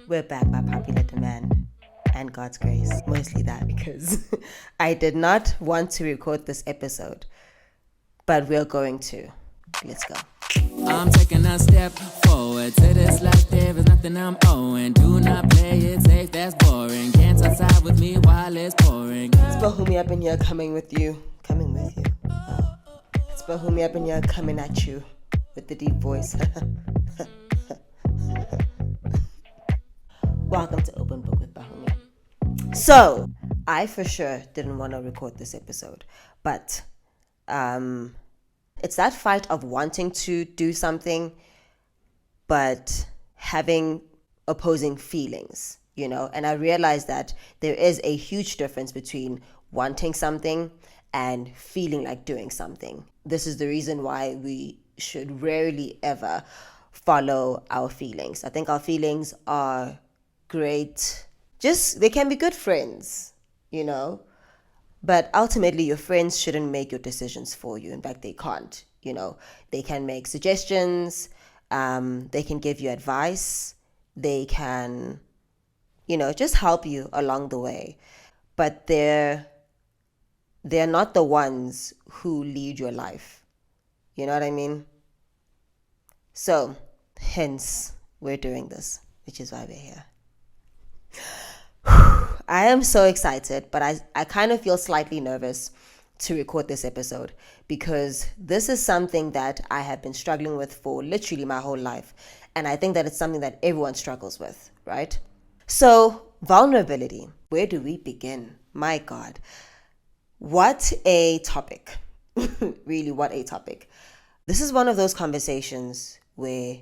We're back by popular demand and God's grace. Mostly that because I did not want to record this episode, but we're going to. Let's go. I'm taking a step forward to this life. There is nothing I'm owing. Do not play it safe, that's boring. Can't outside with me while it's pouring. It's Bahumi up in here coming with you. Oh. It's Bahumi up in here coming at you with the deep voice. Welcome to Open Book with Bahumi. So, I for sure didn't want to record this episode, but it's that fight of wanting to do something, but having opposing feelings, and I realized that there is a huge difference between wanting something and feeling like doing something. This is the reason why we should rarely ever follow our feelings. I think our feelings are great. They can be good friends, but ultimately your friends shouldn't make your decisions for you. In fact, they can't. They can make suggestions, they can give you advice, they can, just help you along the way. But they're not the ones who lead your life. You know what I mean? So, hence, we're doing this, which is why we're here. I am so excited, but I kind of feel slightly nervous to record this episode because this is something that I have been struggling with for literally my whole life. And I think that it's something that everyone struggles with, right? So, vulnerability. Where do we begin? My God. What a topic. Really, what a topic. This is one of those conversations where,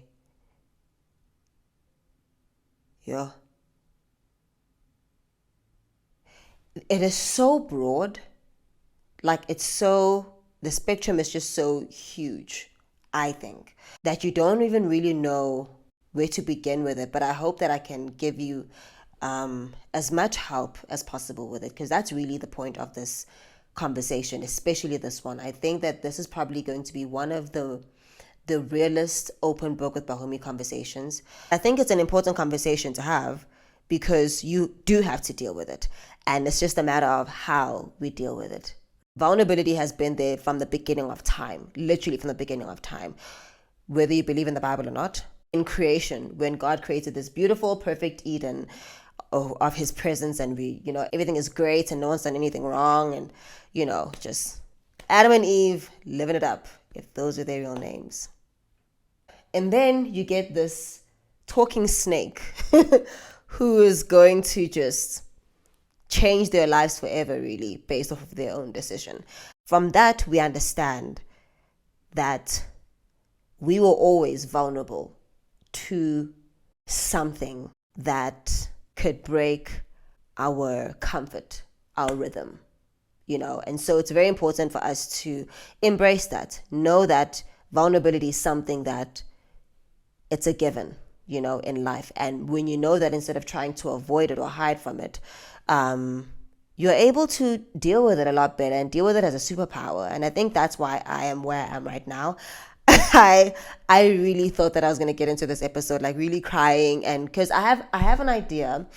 it is so broad, the spectrum is just so huge, I think, that you don't even really know where to begin with it. But I hope that I can give you as much help as possible with it, because that's really the point of this conversation, especially this one. I think that this is probably going to be one of the realest open book with Bahumi conversations. I think it's an important conversation to have because you do have to deal with it. And it's just a matter of how we deal with it. Vulnerability has been there from the beginning of time, literally from the beginning of time, whether you believe in the Bible or not. In creation, when God created this beautiful, perfect Eden of his presence, and everything is great and no one's done anything wrong, and, just Adam and Eve living it up, if those are their real names. And then you get this talking snake who is going to just change their lives forever, really, based off of their own decision. From that, we understand that we were always vulnerable to something that could break our comfort, our rhythm, And so it's very important for us to embrace that, know that vulnerability is something that it's a given, in life. And when you know that, instead of trying to avoid it or hide from it, you're able to deal with it a lot better and deal with it as a superpower. And I think that's why I am where I am right now. I really thought that I was going to get into this episode really crying, and because I have an idea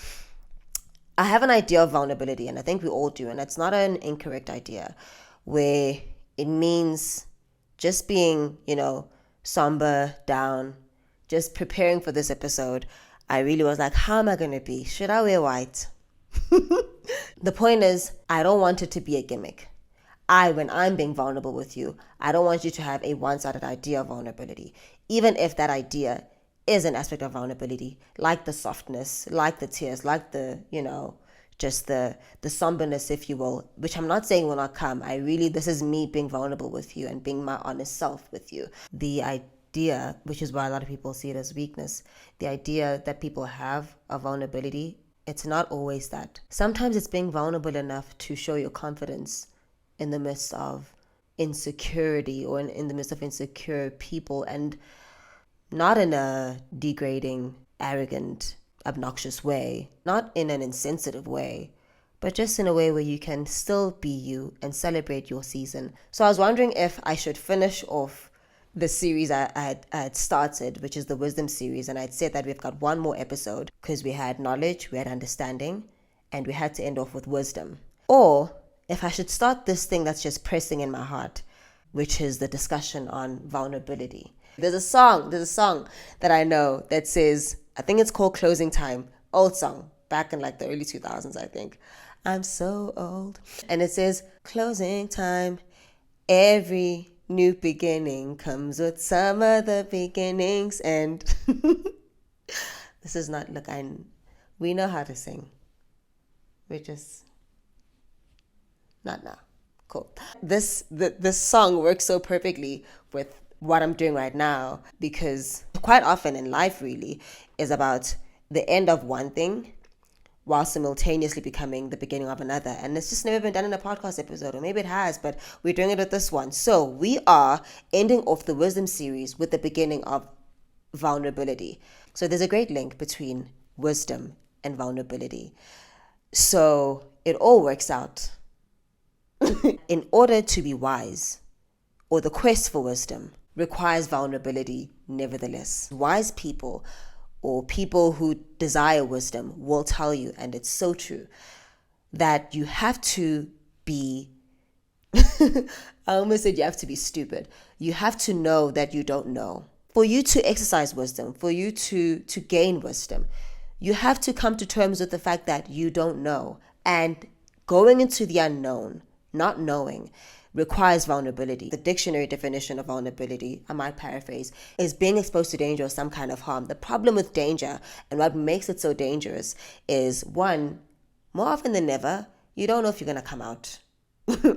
of vulnerability, and I think we all do, and it's not an incorrect idea, where it means just being, somber, down, just preparing for this episode. I really was like, how am I going to be? Should I wear white? The point is, I don't want it to be a gimmick. When I'm being vulnerable with you, I don't want you to have a one-sided idea of vulnerability, even if that idea is an aspect of vulnerability, like the softness, like the tears, like the, just the somberness, if you will, which I'm not saying will not come. This is me being vulnerable with you and being my honest self with you. The idea, which is why a lot of people see it as weakness, the idea that people have of vulnerability, it's not always that. Sometimes it's being vulnerable enough to show your confidence in the midst of insecurity, or in the midst of insecure people, and not in a degrading, arrogant, obnoxious way, not in an insensitive way, but just in a way where you can still be you and celebrate your season. So I was wondering if I should finish off the series I had started, which is the wisdom series, and I'd said that we've got one more episode because we had knowledge, we had understanding, and we had to end off with wisdom. Or if I should start this thing that's just pressing in my heart, which is the discussion on vulnerability. There's a song that I know that says, I think it's called Closing Time, old song, back in like the early 2000s, I think. I'm so old. And it says, closing time, every new beginning comes with some other beginnings. And this is not, look, we know how to sing. We're just not now. Cool. This song works so perfectly with what I'm doing right now, because quite often in life really is about the end of one thing while simultaneously becoming the beginning of another. And it's just never been done in a podcast episode, or maybe it has, but we're doing it with this one. So we are ending off the wisdom series with the beginning of vulnerability. So there's a great link between wisdom and vulnerability. So it all works out. In order to be wise, or the quest for wisdom, requires vulnerability nevertheless. Wise people, or people who desire wisdom, will tell you, and it's so true, that you have to be I almost said you have to be stupid. You have to know that you don't know. For you to exercise wisdom, for you to gain wisdom, you have to come to terms with the fact that you don't know. And going into the unknown, not knowing, requires vulnerability. The dictionary definition of vulnerability, I might paraphrase, is being exposed to danger or some kind of harm. The problem with danger, and what makes it so dangerous, is one, more often than never, you don't know if you're going to come out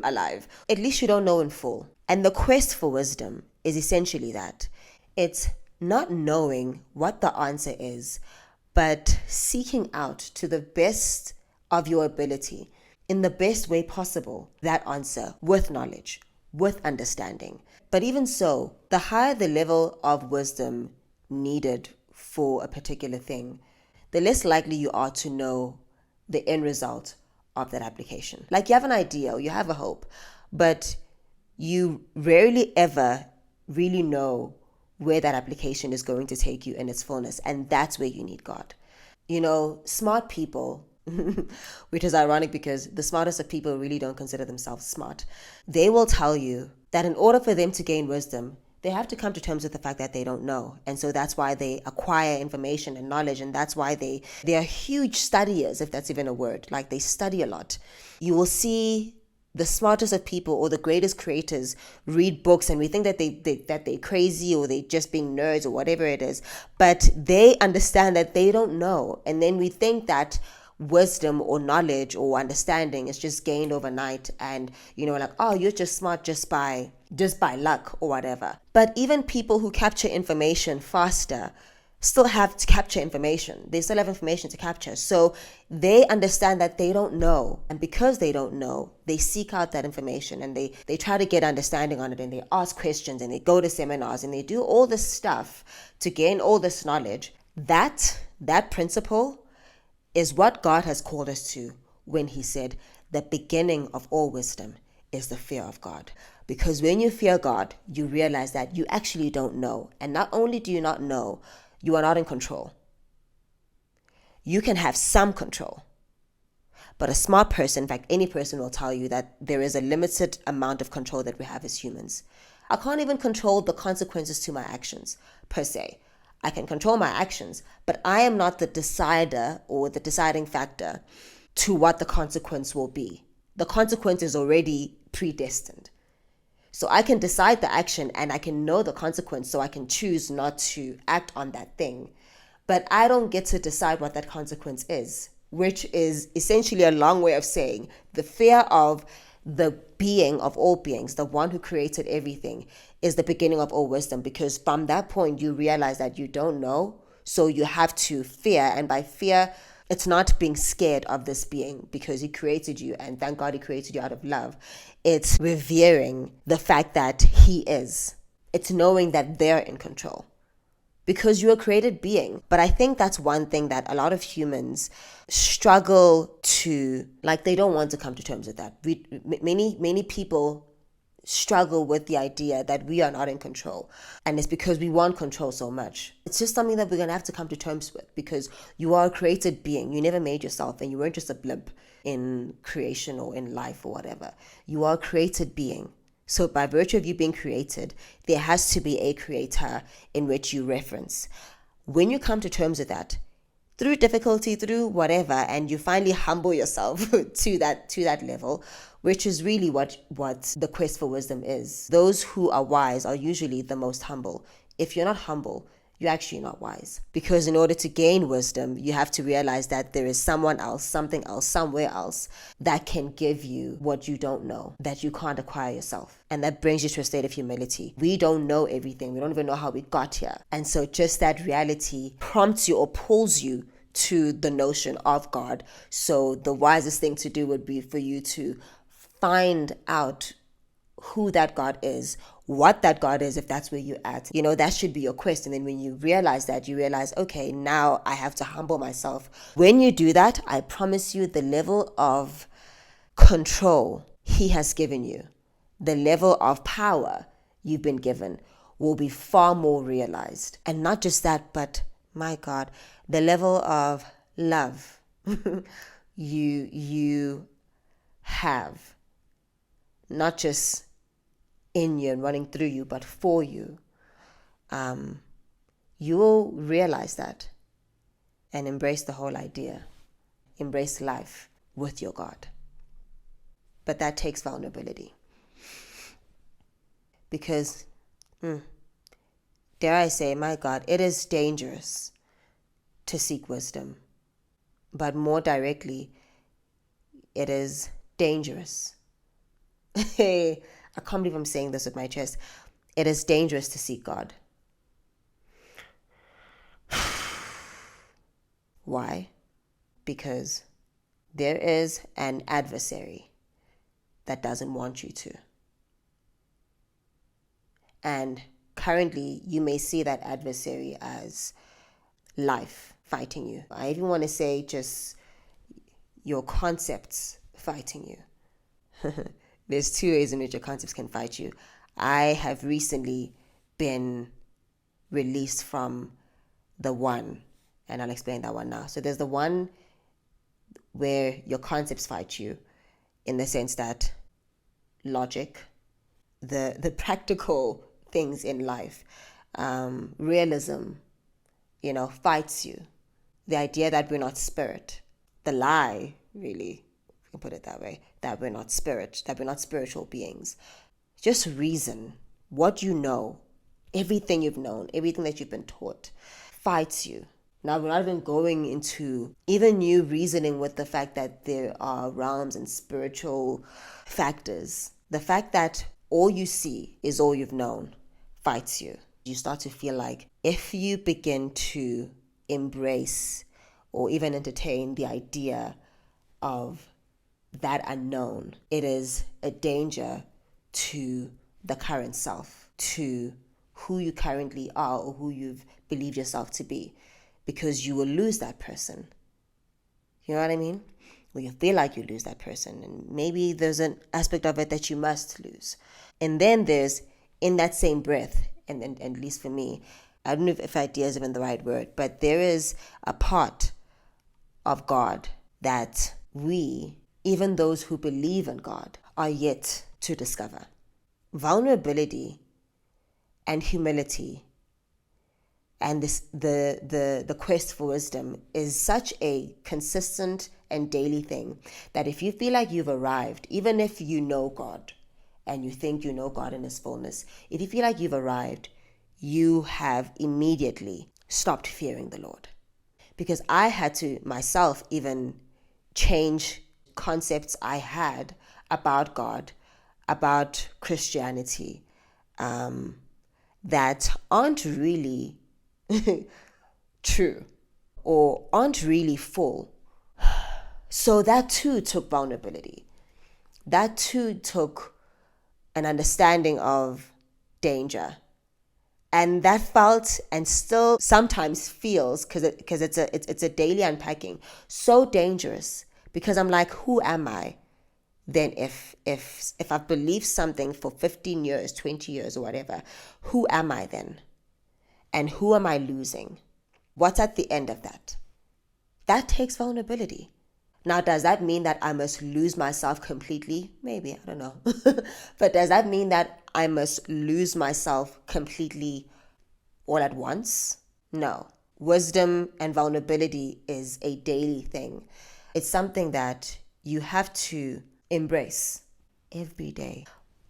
alive. At least you don't know in full. And the quest for wisdom is essentially that. It's not knowing what the answer is, but seeking out to the best of your ability, in the best way possible, that answer with knowledge, with understanding. But even so, the higher the level of wisdom needed for a particular thing, the less likely you are to know the end result of that application. Like you have an idea or you have a hope, but you rarely ever really know where that application is going to take you in its fullness. And that's where you need God. You know, smart people, which is ironic because the smartest of people really don't consider themselves smart. They will tell you that in order for them to gain wisdom, they have to come to terms with the fact that they don't know. And so that's why they acquire information and knowledge. And that's why they are huge studiers, if that's even a word. Like they study a lot. You will see the smartest of people or the greatest creators read books, and we think that they're crazy or they're just being nerds or whatever it is. But they understand that they don't know. And then we think that wisdom or knowledge or understanding is just gained overnight, and like, oh, you're just smart just by luck or whatever. But even people who capture information faster still have to capture information. They still have information to capture. So they understand that they don't know. And because they don't know, they seek out that information and they try to get understanding on it, and they ask questions and they go to seminars and they do all this stuff to gain all this knowledge. That principle is what God has called us to when he said the beginning of all wisdom is the fear of God. Because when you fear God, you realize that you actually don't know. And not only do you not know, you are not in control. You can have some control. But a smart person, in fact, any person will tell you that there is a limited amount of control that we have as humans. I can't even control the consequences to my actions, per se. I can control my actions, but I am not the decider or the deciding factor to what the consequence will be. The consequence is already predestined. So I can decide the action and I can know the consequence, so I can choose not to act on that thing. But I don't get to decide what that consequence is, which is essentially a long way of saying the fear of the being of all beings, the one who created everything, is the beginning of all wisdom. Because from that point, you realize that you don't know, so you have to fear. And by fear, it's not being scared of this being because he created you, and thank God he created you out of love. It's revering the fact that he is. It's knowing that they're in control because you're a created being. But I think that's one thing that a lot of humans struggle to, like, they don't want to come to terms with that. Many people struggle with the idea that we are not in control. And it's because we want control so much. It's just something that we're going to have to come to terms with, because you are a created being. You never made yourself, and you weren't just a blip in creation or in life or whatever. You are a created being. So by virtue of you being created, there has to be a creator in which you reference. When you come to terms with that, through difficulty, through whatever, and you finally humble yourself to that level, which is really what the quest for wisdom is. Those who are wise are usually the most humble. If you're not humble, you're actually not wise. Because in order to gain wisdom, you have to realize that there is someone else, something else, somewhere else that can give you what you don't know, that you can't acquire yourself. And that brings you to a state of humility. We don't know everything. We don't even know how we got here. And so just that reality prompts you or pulls you to the notion of God. So the wisest thing to do would be for you to find out who that God is, what that God is, if that's where you're at. That should be your quest. And then when you realize that, you realize, okay, now I have to humble myself. When you do that, I promise you, the level of control He has given you, the level of power you've been given, will be far more realized. And not just that, but my God, the level of love you have, not just in you and running through you, but for you, you will realize that and embrace the whole idea. Embrace life with your God. But that takes vulnerability. Because, dare I say, my God, it is dangerous to seek wisdom. But more directly, it is dangerous. Hey, I can't believe I'm saying this with my chest. It is dangerous to seek God. Why? Because there is an adversary that doesn't want you to. And currently, you may see that adversary as life fighting you. I even want to say just your concepts fighting you. There's two ways in which your concepts can fight you. I have recently been released from the one, and I'll explain that one now. So there's the one where your concepts fight you, in the sense that logic, the practical things in life, realism, fights you. The idea that we're not spirit, the lie, really, if you can put it that way, that we're not spirit, that we're not spiritual beings. Just reason, what you know, everything you've known, everything that you've been taught, fights you. Now, we're not even going into even you reasoning with the fact that there are realms and spiritual factors. The fact that all you see is all you've known fights you. You start to feel like if you begin to embrace or even entertain the idea of that unknown, it is a danger to the current self, to who you currently are or who you've believed yourself to be, because you will lose that person. You know what I mean? Or you feel like you lose that person, and maybe there's an aspect of it that you must lose. And then there's, in that same breath, and at least for me, I don't know if idea is even the right word, but there is a part of God that we, even those who believe in God, are yet to discover. Vulnerability and humility and the quest for wisdom is such a consistent and daily thing that if you feel like you've arrived, even if you know God and you think you know God in His fullness, if you feel like you've arrived, you have immediately stopped fearing the Lord. Because I had to myself even change concepts I had about God, about Christianity, that aren't really true or aren't really full. So that too took vulnerability. That too took an understanding of danger. And that felt and still sometimes feels, because it's a daily unpacking, so dangerous. Because I'm like, who am I then if I've believed something for 15 years, 20 years, or whatever, who am I then? And who am I losing? What's at the end of that? That takes vulnerability. Now, does that mean that I must lose myself completely? Maybe, I don't know. But does that mean that I must lose myself completely all at once? No. Wisdom and vulnerability is a daily thing. It's something that you have to embrace every day.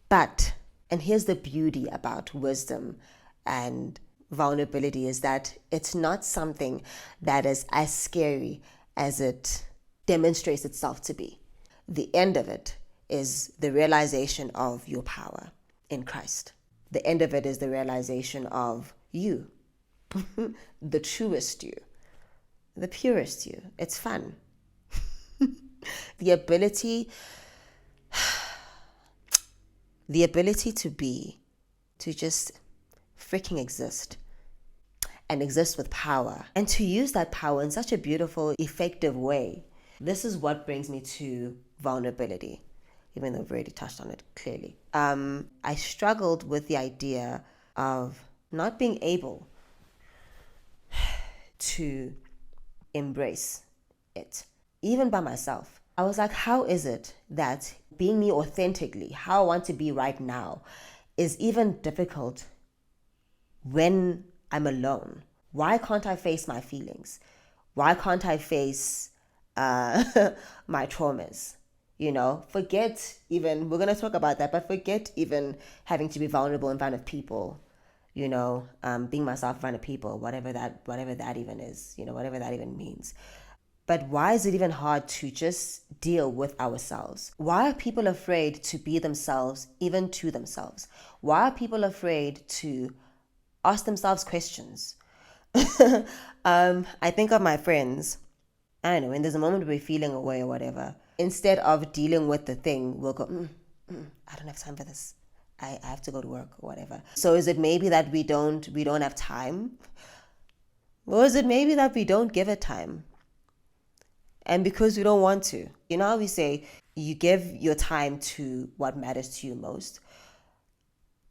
But, and here's the beauty about wisdom and vulnerability, is that it's not something that is as scary as it demonstrates itself to be. The end of it is the realization of your power in Christ. The end of it is the realization of you, the truest you, the purest you. It's fun. The ability to just freaking exist, and exist with power, and to use that power in such a beautiful, effective way. This is what brings me to vulnerability, even though I've already touched on it clearly. I struggled with the idea of not being able to embrace it, even by myself. I was like, how is it that being me authentically, how I want to be right now, is even difficult when I'm alone? Why can't I face my feelings? Why can't I face my traumas? Forget even, we're going to talk about that, but forget even having to be vulnerable in front of people, being myself in front of people, whatever that even is, whatever that even means. But why is it even hard to just deal with ourselves? Why are people afraid to be themselves, even to themselves? Why are people afraid to ask themselves questions? I think of my friends. I don't know, when there's a moment where we're feeling away or whatever, instead of dealing with the thing, we'll go, I don't have time for this. I have to go to work or whatever. So is it maybe that we don't have time? Or is it maybe that we don't give it time? And because we don't want to. You know how we say you give your time to what matters to you most?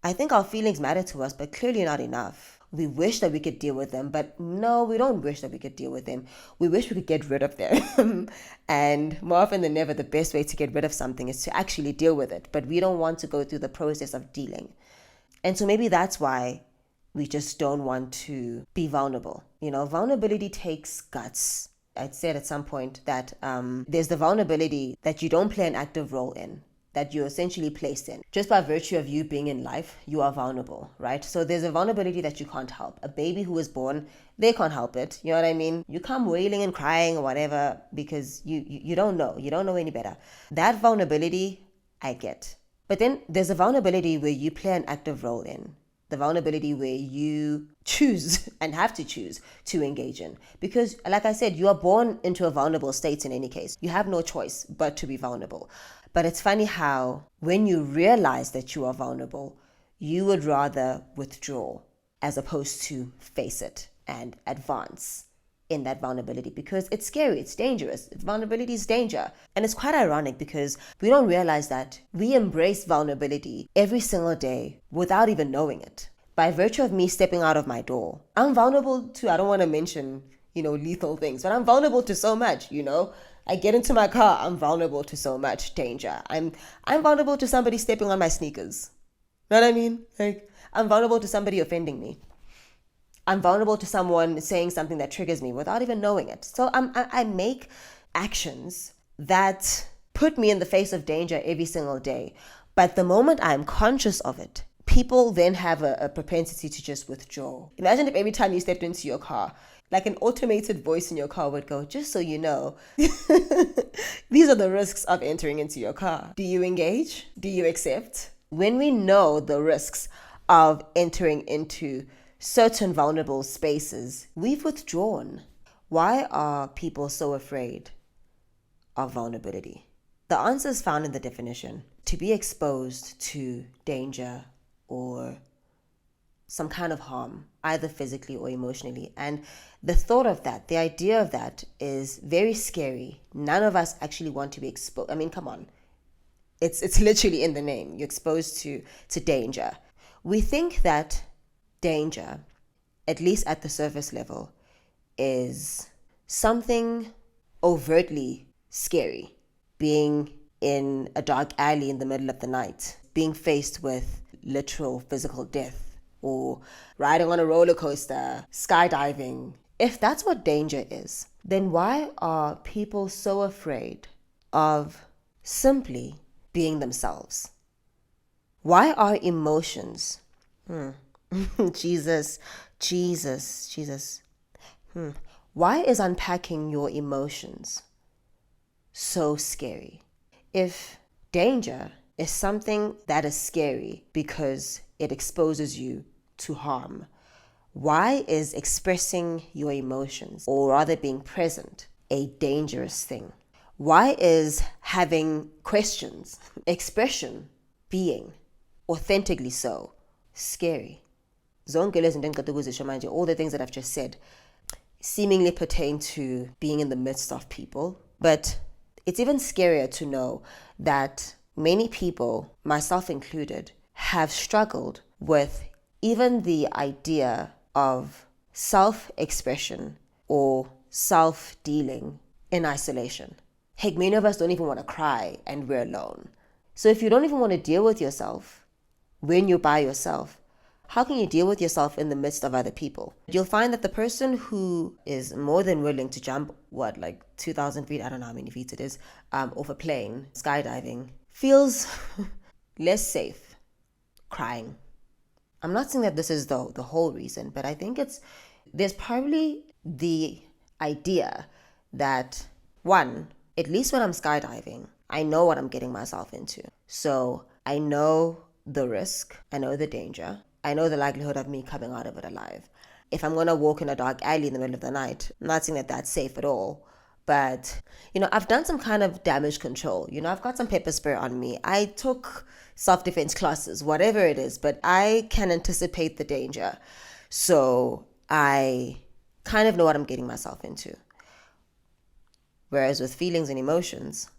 I think our feelings matter to us, but clearly not enough. We wish that we could deal with them, but no, we don't wish that we could deal with them. We wish we could get rid of them. And more often than never, the best way to get rid of something is to actually deal with it. But we don't want to go through the process of dealing. And so maybe that's why we just don't want to be vulnerable. Vulnerability takes guts. I'd said at some point that there's the vulnerability that you don't play an active role in, that you're essentially placed in. Just by virtue of you being in life, you are vulnerable, right? So there's a vulnerability that you can't help. A baby who is born, they can't help it. You know what I mean? You come wailing and crying or whatever because you don't know. You don't know any better. That vulnerability, I get. But then there's a vulnerability where you play an active role in. The vulnerability where you choose and have to choose to engage in. Because, like I said, you are born into a vulnerable state in any case. You have no choice but to be vulnerable. But it's funny how when you realize that you are vulnerable, you would rather withdraw as opposed to face it and advance in that vulnerability, because it's scary, it's dangerous. Vulnerability is danger. And it's quite ironic because we don't realize that we embrace vulnerability every single day without even knowing it. By virtue of me stepping out of my door, I'm vulnerable to, I don't want to mention, lethal things, but I'm vulnerable to so much, I get into my car, I'm vulnerable to so much danger. I'm vulnerable to somebody stepping on my sneakers. Know what I mean? Like, I'm vulnerable to somebody offending me. I'm vulnerable to someone saying something that triggers me without even knowing it. So I make actions that put me in the face of danger every single day. But the moment I'm conscious of it, people then have a propensity to just withdraw. Imagine if every time you stepped into your car, like an automated voice in your car would go, just so you know, these are the risks of entering into your car. Do you engage? Do you accept? When we know the risks of entering into certain vulnerable spaces, we've withdrawn. Why are people so afraid of vulnerability? The answer is found in the definition: to be exposed to danger or some kind of harm, either physically or emotionally. And the thought of that, the idea of that, is very scary. None of us actually want to be exposed. I mean, come on. It's literally in the name. You're exposed to danger. We think that danger, at least at the surface level, is something overtly scary. Being in a dark alley in the middle of the night, being faced with literal physical death, or riding on a roller coaster, skydiving. If that's what danger is, then why are people so afraid of simply being themselves? Why are emotions? Jesus. Why is unpacking your emotions so scary? If danger is something that is scary because it exposes you to harm, why is expressing your emotions, or rather being present, a dangerous thing? Why is having questions, expression, being authentically so scary? All the things that I've just said seemingly pertain to being in the midst of people, but it's even scarier to know that many people, myself included, have struggled with even the idea of self-expression or self-dealing in isolation. Heck, many of us don't even want to cry and we're alone. So if you don't even want to deal with yourself when you're by yourself, how can you deal with yourself in the midst of other people? You'll find that the person who is more than willing to jump, like 2,000 feet, I don't know how many feet it is, off a plane, skydiving, feels less safe crying. I'm not saying that this is the whole reason, but I think there's probably the idea that, one, at least when I'm skydiving, I know what I'm getting myself into. So I know the risk, I know the danger, I know the likelihood of me coming out of it alive. If I'm going to walk in a dark alley in the middle of the night, I'm not saying that that's safe at all, but, I've done some kind of damage control. I've got some pepper spray on me. I took self-defense classes, whatever it is, but I can anticipate the danger. So I kind of know what I'm getting myself into. Whereas with feelings and emotions,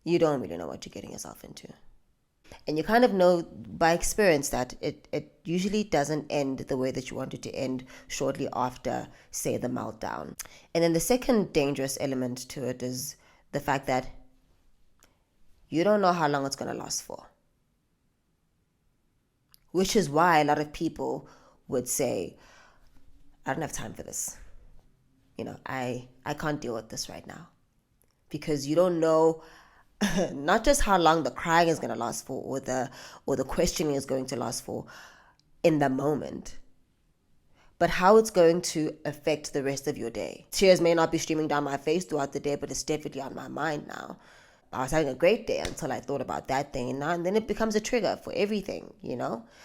you don't really know what you're getting yourself into. And you kind of know by experience that it usually doesn't end the way that you want it to end shortly after, say, the meltdown. And then the second dangerous element to it is the fact that you don't know how long it's going to last for. Which is why a lot of people would say, I don't have time for this. I can't deal with this right now. Because you don't know not just how long the crying is going to last for, or the questioning is going to last for in the moment, but how it's going to affect the rest of your day. Tears may not be streaming down my face throughout the day, but it's definitely on my mind now. I was having a great day until I thought about that thing, and then it becomes a trigger for everything,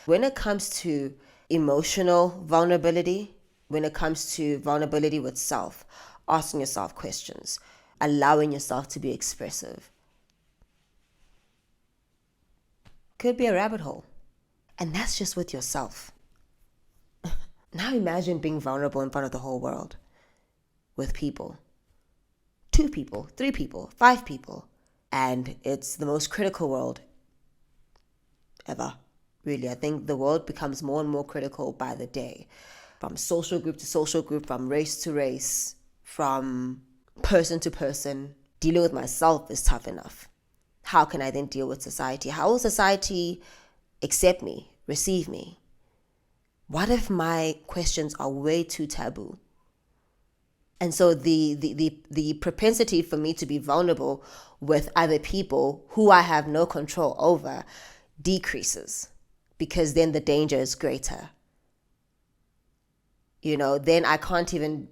When it comes to emotional vulnerability, when it comes to vulnerability with self, asking yourself questions, allowing yourself to be expressive, could be a rabbit hole. And that's just with yourself. Now imagine being vulnerable in front of the whole world with people. 2 people, 3 people, 5 people. And it's the most critical world ever. Really, I think the world becomes more and more critical by the day. From social group to social group, from race to race, from person to person. Dealing with myself is tough enough. How can I then deal with society? How will society accept me, receive me? What if my questions are way too taboo? And so the propensity for me to be vulnerable with other people who I have no control over decreases, because then the danger is greater. Then I can't even,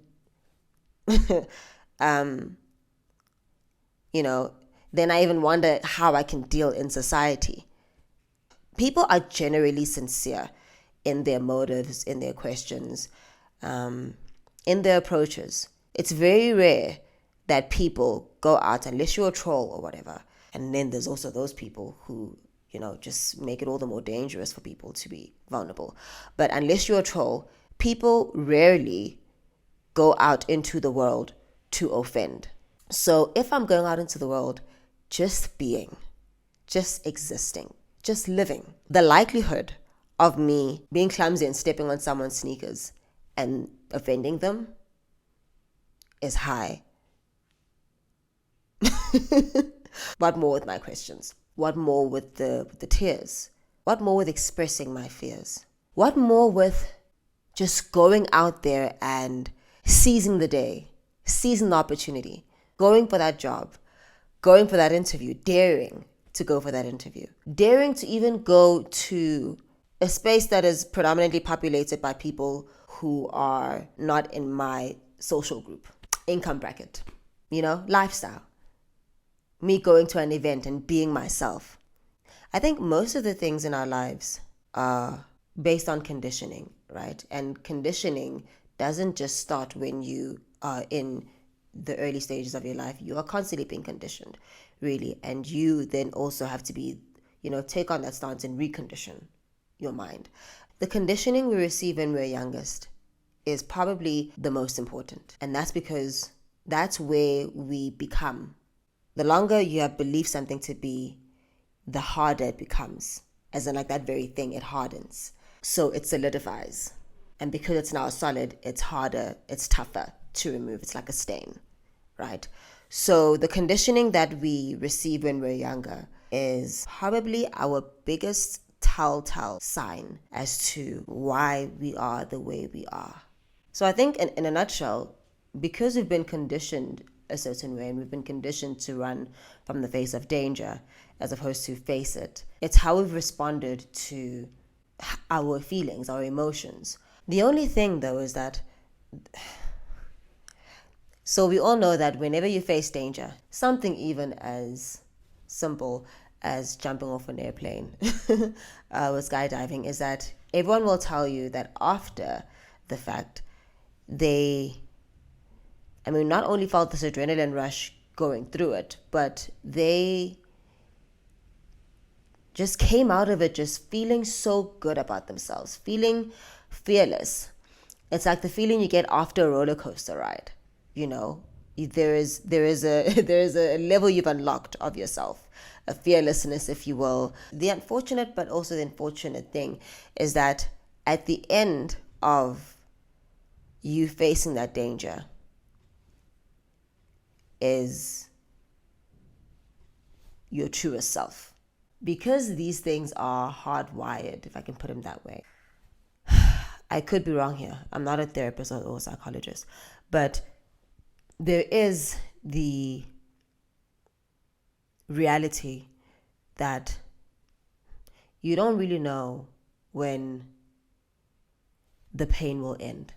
then I even wonder how I can deal in society. People are generally sincere in their motives, in their questions, in their approaches. It's very rare that people go out, unless you're a troll or whatever. And then there's also those people who, just make it all the more dangerous for people to be vulnerable. But unless you're a troll, people rarely go out into the world to offend. So if I'm going out into the world just being, just existing, just living, the likelihood of me being clumsy and stepping on someone's sneakers and offending them is high. What more with my questions? What more with the tears? What more with expressing my fears? What more with just going out there and seizing the day, seizing the opportunity, going for that job, going for that interview, daring to go for that interview, daring to even go to a space that is predominantly populated by people who are not in my social group, income bracket, lifestyle, me going to an event and being myself. I think most of the things in our lives are based on conditioning, right? And conditioning doesn't just start when you are in the early stages of your life. You are constantly being conditioned, really. And you then also have to be, take on that stance and recondition your mind. The conditioning we receive when we're youngest is probably the most important. And that's because that's where we become. The longer you have believed something to be, the harder it becomes. As in, like, that very thing, it hardens. So it solidifies. And because it's now solid, it's harder, it's tougher to remove. It's like a stain, right? So the conditioning that we receive when we're younger is probably our biggest telltale sign as to why we are the way we are. So I think in a nutshell, because we've been conditioned a certain way and we've been conditioned to run from the face of danger as opposed to face it, it's how we've responded to our feelings, our emotions. The only thing though is that, so we all know that whenever you face danger, something even as simple as jumping off an airplane or skydiving, is that everyone will tell you that after the fact, not only felt this adrenaline rush going through it, but they just came out of it just feeling so good about themselves, feeling fearless. It's like the feeling you get after a roller coaster ride. There is a level you've unlocked of yourself, a fearlessness, if you will. The unfortunate, but also the unfortunate thing is that at the end of you facing that danger is your truest self. Because these things are hardwired, if I can put them that way. I could be wrong here. I'm not a therapist or a psychologist, but there is the reality that you don't really know when the pain will end.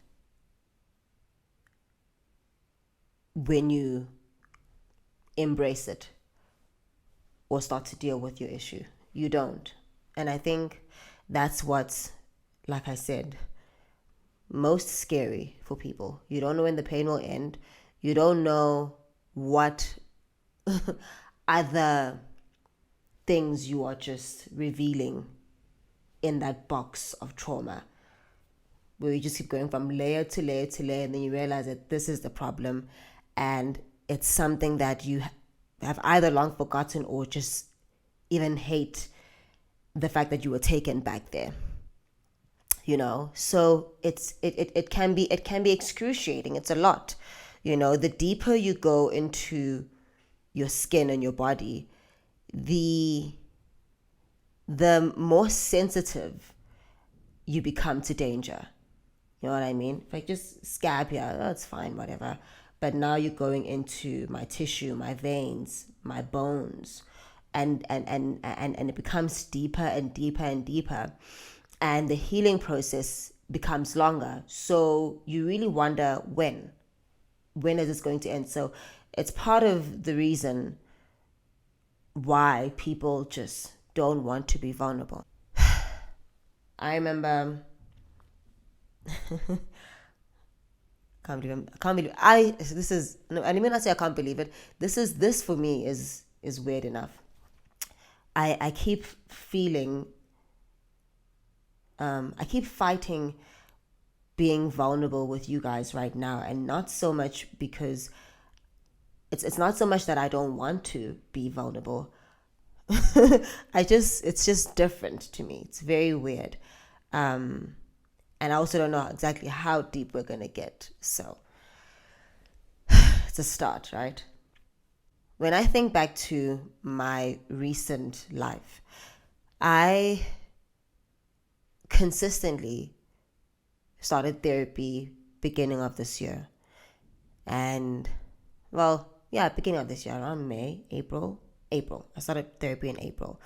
When you embrace it or start to deal with your issue. You don't. And I think that's what's, like I said, most scary for people. You don't know when the pain will end. You don't know what other things you are just revealing in that box of trauma, where you just keep going from layer to layer to layer, and then you realize that this is the problem, and it's something that you have either long forgotten or just even hate the fact that you were taken back there. So it can be excruciating. It's a lot. The deeper you go into your skin and your body, the more sensitive you become to danger. You know what I mean? Like, just scab here, that's fine, whatever. But now you're going into my tissue, my veins, my bones, and it becomes deeper and deeper and deeper, and the healing process becomes longer. So you really wonder when is this going to end? So it's part of the reason why people just don't want to be vulnerable. I remember I may not say I can't believe it. This for me is weird enough. I keep feeling, I keep fighting being vulnerable with you guys right now, and not so much because It's not so much that I don't want to be vulnerable. It's just different to me. It's very weird. And I also don't know exactly how deep we're going to get. So it's a start, right? When I think back to my recent life, I consistently started therapy beginning of this year. And well, yeah, beginning of this year, around May, April. I started therapy in April.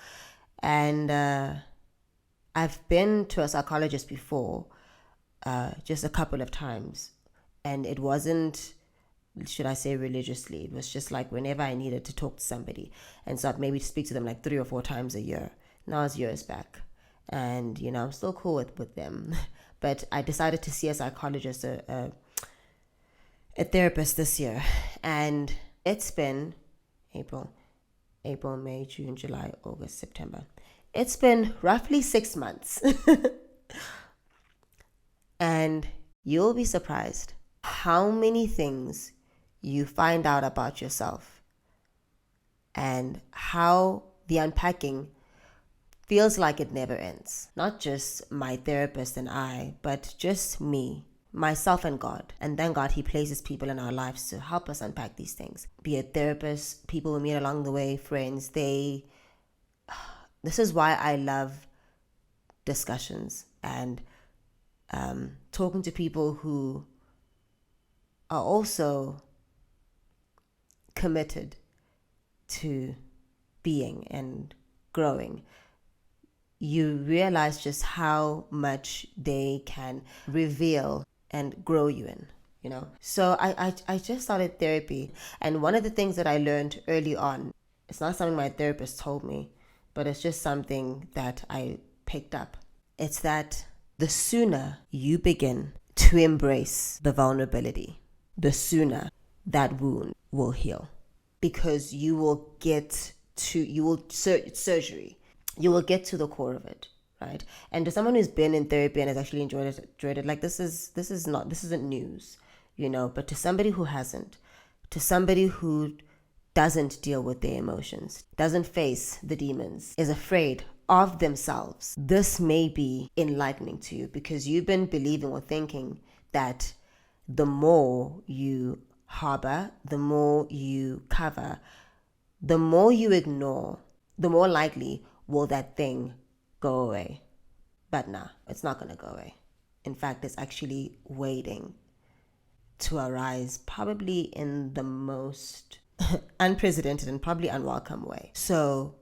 And I've been to a psychologist before, just a couple of times. And it wasn't, should I say, religiously. It was just like whenever I needed to talk to somebody. And so I'd maybe speak to them like 3 or 4 times a year. Now it's years back. And, I'm still cool with them. But I decided to see a psychologist, a therapist this year. And it's been April, May, June, July, August, September. It's been roughly 6 months. And you'll be surprised how many things you find out about yourself and how the unpacking feels like it never ends. Not just my therapist and I, but just me, myself and God. And thank God he places people in our lives to help us unpack these things. Be it therapists, people we meet along the way, friends. This is why I love discussions and talking to people who are also committed to being and growing. You realize just how much they can reveal and grow you in, So I just started therapy. And one of the things that I learned early on, it's not something my therapist told me, but it's just something that I picked up. It's that the sooner you begin to embrace the vulnerability, the sooner that wound will heal. Because you will get to the core of it, right? And to someone who's been in therapy and has actually enjoyed it, like this isn't news, But to somebody who hasn't, to somebody who doesn't deal with their emotions, doesn't face the demons, is afraid of themselves, this may be enlightening to you because you've been believing or thinking that the more you harbor, the more you cover, the more you ignore, the more likely will that thing go away. But nah, it's not going to go away. In fact, it's actually waiting to arise, probably in the most unprecedented and probably unwelcome way. So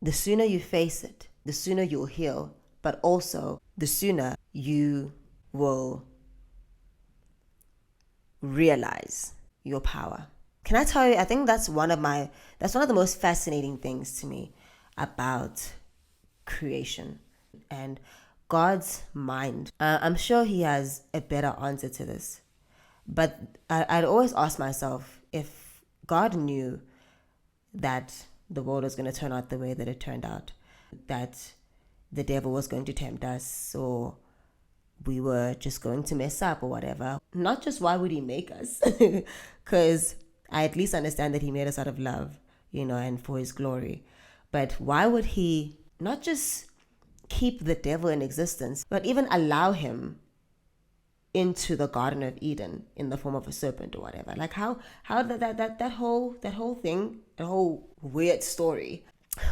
the sooner you face it, the sooner you'll heal, but also the sooner you will realize your power. Can I tell you, I think that's one of the most fascinating things to me about creation and God's mind. I'm sure he has a better answer to this, but I'd always ask myself, if God knew that the world was going to turn out the way that it turned out, that the devil was going to tempt us, or we were just going to mess up or whatever, not just why would he make us? Because I at least understand that he made us out of love, and for his glory. But why would he not just keep the devil in existence, but even allow him into the Garden of Eden in the form of a serpent or whatever? Like how that whole thing, the whole weird story,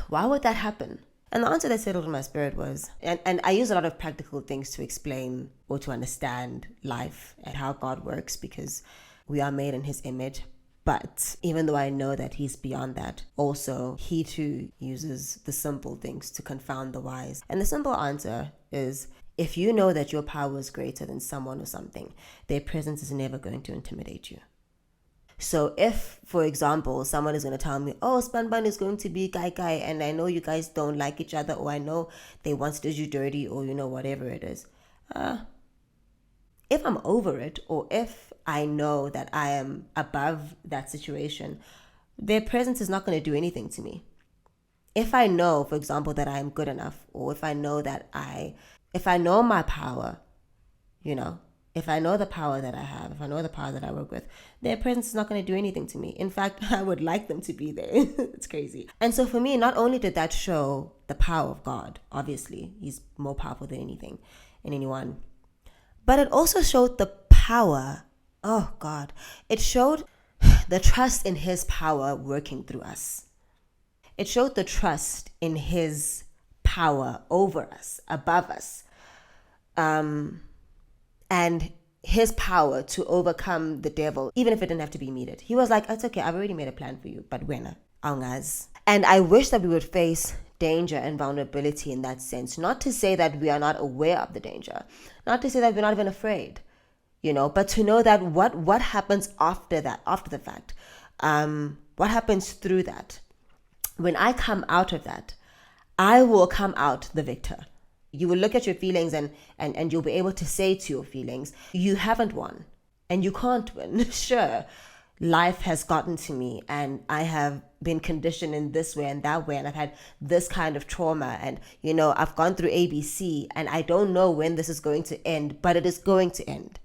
why would that happen? And the answer that settled in my spirit was, and I use a lot of practical things to explain or to understand life and how God works, because we are made in his image. But even though I know that he's beyond that, also he too uses the simple things to confound the wise. And the simple answer is, if you know that your power is greater than someone or something, their presence is never going to intimidate you. So if, for example, someone is going to tell me, oh, Spanban is going to be Kai, and I know you guys don't like each other, or I know they want to do you dirty, or whatever it is. If I'm over it, or if I know that I am above that situation, their presence is not going to do anything to me. If I know, for example, that I am good enough, or if I know my power, if I know the power that I have, if I know the power that I work with, their presence is not going to do anything to me. In fact, I would like them to be there. It's crazy. And so for me, not only did that show the power of God, obviously, he's more powerful than anything and anyone, but it also showed the power. Oh God, it showed the trust in his power working through us. It showed the trust in his power over us, above us, and his power to overcome the devil, even if it didn't have to be immediate. He was like, it's okay, I've already made a plan for you, but when? Aungaz. And I wish that we would face danger and vulnerability in that sense. Not to say that we are not aware of the danger, not to say that we're not even afraid, but to know that what happens after that, after the fact, what happens through that. When I come out of that, I will come out the victor. You will look at your feelings and you'll be able to say to your feelings, you haven't won and you can't win. Sure, life has gotten to me and I have been conditioned in this way and that way, and I've had this kind of trauma, and I've gone through ABC and I don't know when this is going to end, but it is going to end.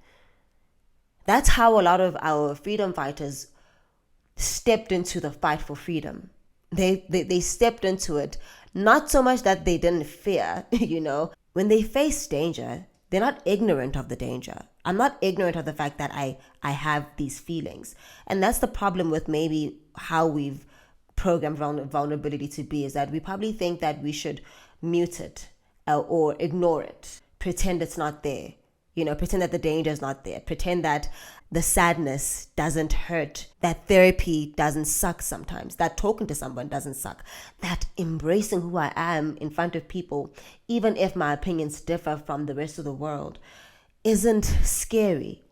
That's how a lot of our freedom fighters stepped into the fight for freedom. They stepped into it, not so much that they didn't fear, when they face danger, they're not ignorant of the danger. I'm not ignorant of the fact that I have these feelings. And that's the problem with maybe how we've programmed vulnerability to be, is that we probably think that we should mute it or ignore it, pretend it's not there. Pretend that the danger is not there. Pretend that the sadness doesn't hurt, that therapy doesn't suck sometimes, that talking to someone doesn't suck, that embracing who I am in front of people, even if my opinions differ from the rest of the world, isn't scary.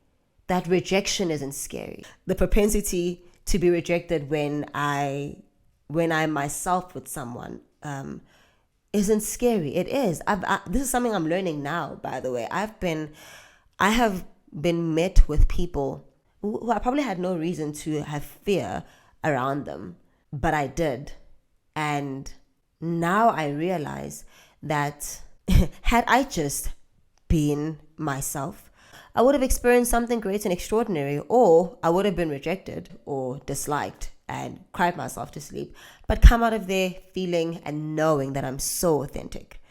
That rejection isn't scary. The propensity to be rejected when I'm myself with someone isn't scary. It is. This is something I'm learning now, by the way. I have been met with people who I probably had no reason to have fear around them, but I did. And now I realize that had I just been myself, I would have experienced something great and extraordinary, or I would have been rejected or disliked and cried myself to sleep, but come out of there feeling and knowing that I'm so authentic,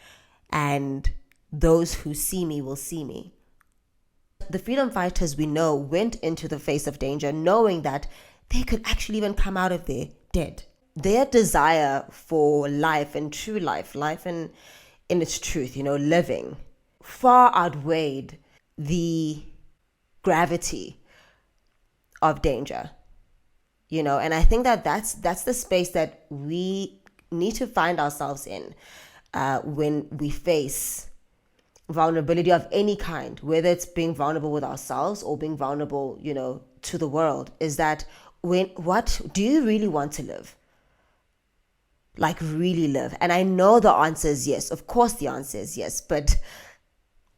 and those who see me will see me. The freedom fighters we know went into the face of danger knowing that they could actually even come out of there dead. Their desire for life and true life in its truth, living, far outweighed the gravity of danger. And I think that that's the space that we need to find ourselves in when we face vulnerability of any kind, whether it's being vulnerable with ourselves or being vulnerable, to the world, is that what do you really want to live? Like really live? And I know the answer is yes. Of course the answer is yes, but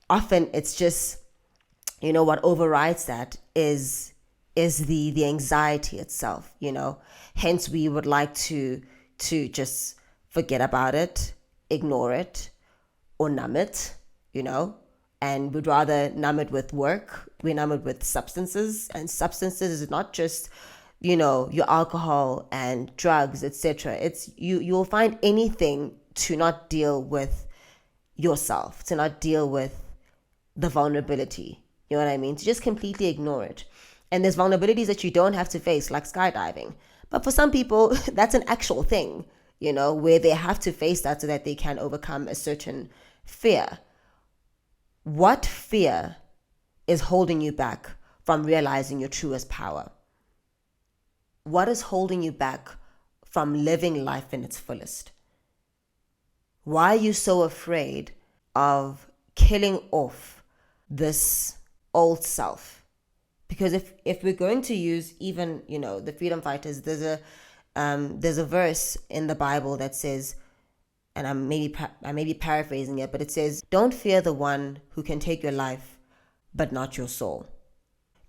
often it's just, what overrides that is the anxiety itself, Hence we would like to just forget about it, ignore it, or numb it, and we'd rather numb it with work. We numb it with substances, and substances is not just, your alcohol and drugs, etc. It's you'll find anything to not deal with yourself, to not deal with the vulnerability. You know what I mean? To just completely ignore it. And there's vulnerabilities that you don't have to face, like skydiving. But for some people, that's an actual thing, where they have to face that so that they can overcome a certain fear. What fear is holding you back from realizing your truest power? What is holding you back from living life in its fullest? Why are you so afraid of killing off this old self? Because if we're going to use even, the freedom fighters, there's a verse in the Bible that says, and I may be paraphrasing it, but it says, don't fear the one who can take your life, but not your soul.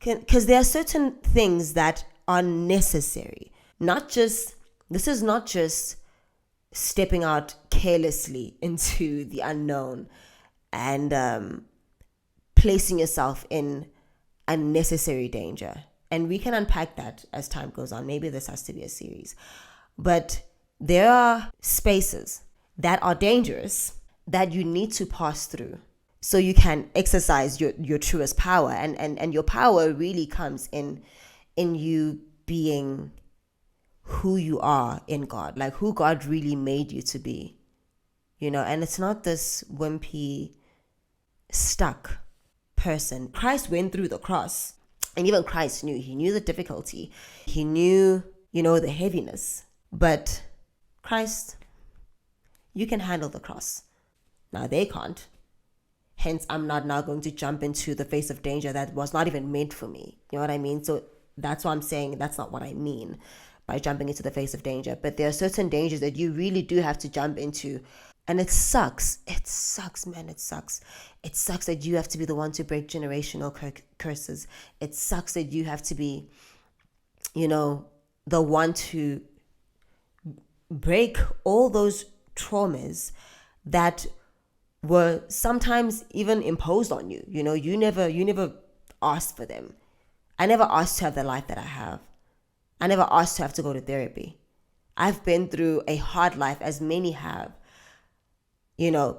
Because there are certain things that are necessary. This is not just stepping out carelessly into the unknown and placing yourself in unnecessary danger. And we can unpack that as time goes on. Maybe this has to be a series. But there are spaces that are dangerous that you need to pass through so you can exercise your truest power. And your power really comes in you being who you are in God, like who God really made you to be. And it's not this wimpy, stuck person. Christ went through the cross, and even Christ knew the difficulty. He knew, the heaviness. But Christ, you can handle the cross. Now they can't. Hence, I'm not now going to jump into the face of danger that was not even meant for me. You know what I mean? So that's why I'm saying that's not what I mean by jumping into the face of danger. But there are certain dangers that you really do have to jump into. And it sucks. It sucks, man. It sucks. It sucks that you have to be the one to break generational curses. It sucks that you have to be, the one to break all those traumas that were sometimes even imposed on you. You never asked for them. I never asked to have the life that I have. I never asked to have to go to therapy. I've been through a hard life, as many have.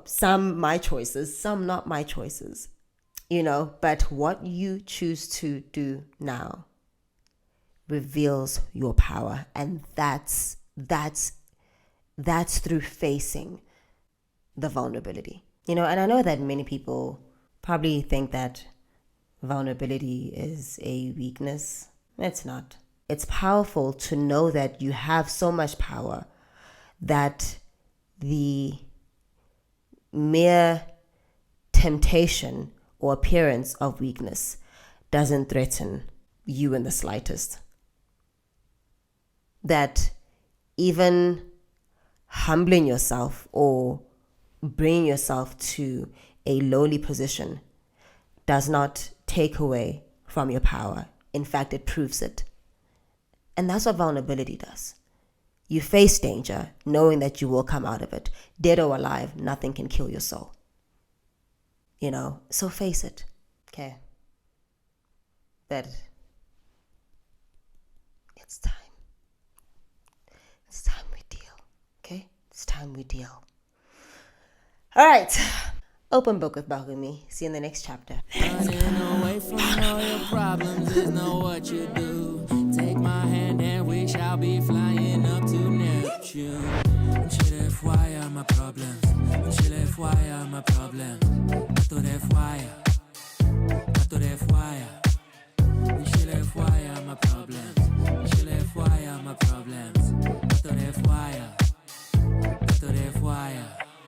Some my choices, some not my choices. But what you choose to do now reveals your power. And that's through facing the vulnerability. And I know that many people probably think that vulnerability is a weakness. It's not. It's powerful to know that you have so much power that the mere temptation or appearance of weakness doesn't threaten you in the slightest. That even humbling yourself or bringing yourself to a lowly position does not take away from your power. In fact, it proves it. And that's what vulnerability does. You face danger knowing that you will come out of it. Dead or alive, nothing can kill your soul. So face it. Okay. But it's time. It's time we deal. Okay? It's time we deal. All right. Open book with Bahumi. See you in the next chapter. Running away from all your problems is not what you do. Take my hand and we shall be flying up to Neptune. Chile fire my problems. Chile fire my problems. Pato de fire. Pato de fire. Chile fire my problems. Chile fire my problems.